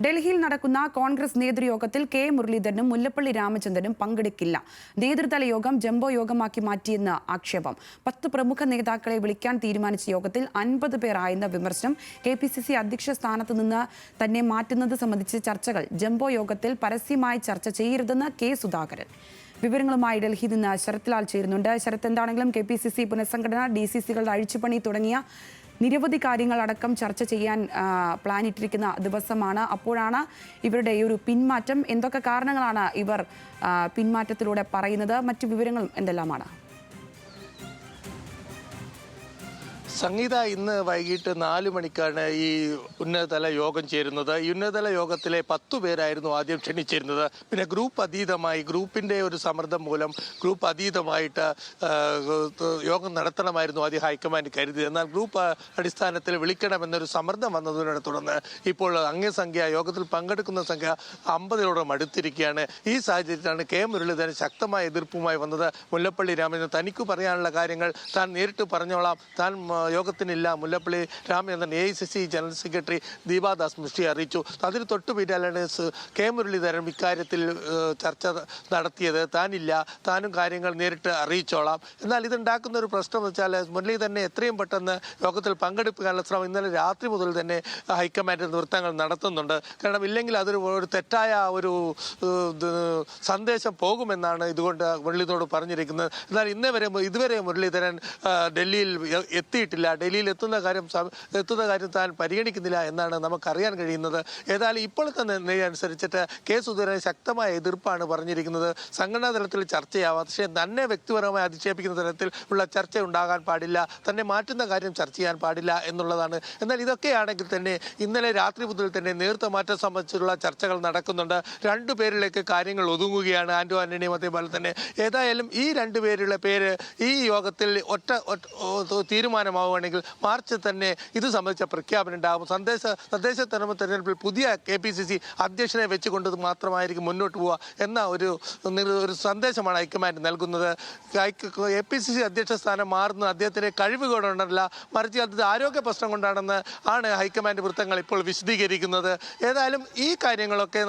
ഡൽഹിയിൽ നടക്കുന്ന കോൺഗ്രസ് നേതൃയോഗത്തിൽ കെ മുരളീധരനും മുല്ലപ്പള്ളി രാമചന്ദ്രനും പങ്കെടുക്കില്ല. നേതൃതല യോഗം ജംബോ യോഗമാക്കി മാറ്റിയെന്ന് ആക്ഷേപം. 10 പ്രമുഖ നേതാക്കളെ വിളിക്കാൻ തീരുമാനിച്ച യോഗത്തിൽ 50 പേർ ആയെന്ന വിമർശനം. KPCC അധ്യക്ഷ സ്ഥാനത്ത് നിന്ന് തന്നെ മാറ്റുന്നത് സംബന്ധിച്ച ചർച്ചകൾ ജംബോ യോഗത്തിൽ പരസ്യമായി ചർച്ച ചെയ്യരുതെന്ന് കെ സുധാകരൻ. വിവരങ്ങളുമായി ഡൽഹിയിൽ നിന്ന് ശരത് ലാൽ ചേരുന്നുണ്ട്. ശരത്, എന്താണെങ്കിലും KPCC പുനഃസംഘടന, DCCകളുടെ അഴിച്ചുപണി തുടങ്ങിയ നിരവധി കാര്യങ്ങളടക്കം ചർച്ച ചെയ്യാൻ പ്ലാനിട്ടിരിക്കുന്ന ദിവസമാണ്. അപ്പോഴാണ് ഇവരുടെ ഈ ഒരു പിന്മാറ്റം. എന്തൊക്കെ കാരണങ്ങളാണ് ഇവർ പിന്മാറ്റത്തിലൂടെ പറയുന്നത്? മറ്റു വിവരങ്ങളും എന്തെല്ലാമാണ്? സംഗീത, ഇന്ന് വൈകിട്ട് 4 മണിക്കാണ് ഈ ഉന്നതതല യോഗം ചേരുന്നത്. ഈ ഉന്നതതല യോഗത്തിലെ 10 പേരായിരുന്നു ആദ്യം ക്ഷണിച്ചിരുന്നത്. പിന്നെ ഗ്രൂപ്പിന്റെ ഒരു സമ്മർദ്ദം മൂലം ഗ്രൂപ്പ് അതീതമായിട്ട് യോഗം നടത്തണമായിരുന്നു ആദ്യം ഹൈക്കമാൻഡ് കരുതിയത്. എന്നാൽ ഗ്രൂപ്പ് അടിസ്ഥാനത്തിൽ വിളിക്കണമെന്നൊരു സമ്മർദ്ദം വന്നതിനെ തുടർന്ന് ഇപ്പോൾ അംഗസംഖ്യ, യോഗത്തിൽ പങ്കെടുക്കുന്ന സംഖ്യ 50-ഓളം അടുത്തിരിക്കുകയാണ്. ഈ സാഹചര്യത്തിലാണ് കെ മുരളീധരൻ ശക്തമായ എതിർപ്പുമായി വന്നത്. മുല്ലപ്പള്ളി രാമചന്ദ്രൻ തനിക്ക് പറയാനുള്ള കാര്യങ്ങൾ താൻ നേരിട്ട് പറഞ്ഞോളാം, താൻ യോഗത്തിനില്ല. Mullappally Ramachandran AICC general secretary Deepa Das Munshi അറിയിച്ചു. അതിന് തൊട്ടു പിന്നാലെയാണ് കെ മുരളീധരൻ ഇക്കാര്യത്തിൽ ചർച്ച നടത്തിയത്. താനില്ല, താനും കാര്യങ്ങൾ നേരിട്ട് അറിയിച്ചോളാം. എന്നാൽ ഇതുണ്ടാക്കുന്ന ഒരു പ്രശ്നം എന്ന് വെച്ചാൽ മുരളീധരനെ എത്രയും പെട്ടെന്ന് യോഗത്തിൽ പങ്കെടുപ്പിക്കാനുള്ള ശ്രമം ഇന്നലെ രാത്രി മുതൽ തന്നെ ഹൈക്കമാൻഡ് നൃത്തങ്ങൾ നടത്തുന്നുണ്ട്. കാരണം ഇല്ലെങ്കിൽ അതൊരു തെറ്റായ ഒരു സന്ദേശം പോകുമെന്നാണ് ഇതുകൊണ്ട് മുരളീധരനോട് പറഞ്ഞിരിക്കുന്നത്. എന്നാൽ ഇതുവരെ മുരളീധരൻ ഡൽഹിയിൽ എത്തിയിട്ടില്ല. ഡൽഹിയിൽ എത്തുന്ന കാര്യം താൻ പരിഗണിക്കുന്നില്ല എന്നാണ് നമുക്കറിയാൻ കഴിയുന്നത്. ഏതായാലും ഇപ്പോഴത്തെ അനുസരിച്ചിട്ട് കെ സുധാകരൻ ശക്തമായ എതിർപ്പാണ് പറഞ്ഞിരിക്കുന്നത്. സംഘടനാ തലത്തിൽ ചർച്ചയാവാം, പക്ഷേ തന്നെ വ്യക്തിപരമായി അധിക്ഷേപിക്കുന്ന തരത്തിൽ ഉള്ള ചർച്ച ഉണ്ടാകാൻ പാടില്ല, തന്നെ മാറ്റുന്ന കാര്യം ചർച്ച ചെയ്യാൻ പാടില്ല എന്നുള്ളതാണ്. എന്നാൽ ഇതൊക്കെയാണെങ്കിൽ തന്നെ ഇന്നലെ രാത്രി മുതൽ തന്നെ നേതൃത്വമാറ്റം സംബന്ധിച്ചുള്ള ചർച്ചകൾ നടക്കുന്നുണ്ട്. 2 പേരിലേക്ക് കാര്യങ്ങൾ ഒതുങ്ങുകയാണ്, ആന്റോ ആന്റണിയും അതേപോലെ തന്നെ. ഏതായാലും ഈ 2 പേരുടെ പേര് ഈ യോഗത്തിൽ ഒറ്റ തീരുമാനമാവുകയാണെങ്കിൽ മാർച്ച് തന്നെ ഇത് സംബന്ധിച്ച പ്രഖ്യാപനം ഉണ്ടാകും. തദ്ദേശ തെരഞ്ഞെടുപ്പിൽ പുതിയ KPCC അധ്യക്ഷനെ വെച്ചുകൊണ്ട് മാത്രമായിരിക്കും മുന്നോട്ട് പോവുക എന്ന ഒരു സന്ദേശമാണ് ഹൈക്കമാൻഡ് നൽകുന്നത്. KPCC അധ്യക്ഷ സ്ഥാനം മാറുന്നത് അദ്ദേഹത്തിന്റെ കഴിവ് കൊണ്ടല്ല, മറിച്ച് അത് ആരോഗ്യ പ്രശ്നം കൊണ്ടാണെന്ന് ആണ് ഹൈക്കമാൻഡ് വൃത്തങ്ങൾ ഇപ്പോൾ വിശദീകരിക്കുന്നത്. ഏതായാലും ഈ കാര്യങ്ങളൊക്കെ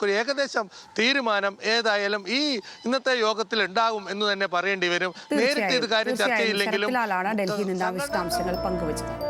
ഒരു ഏകദേശം തീരുമാനം ഏതായാലും ഈ ഇന്നത്തെ യോഗത്തിൽ ഉണ്ടാകും എന്ന് തന്നെ പറയേണ്ടി വരും. നേരിട്ട് ഇത് കാര്യം ചർച്ച ചെയ്യില്ലെങ്കിലും ഡൽഹിയിൽ നിന്ന് വിശദാംശങ്ങൾ പങ്കുവച്ചത്.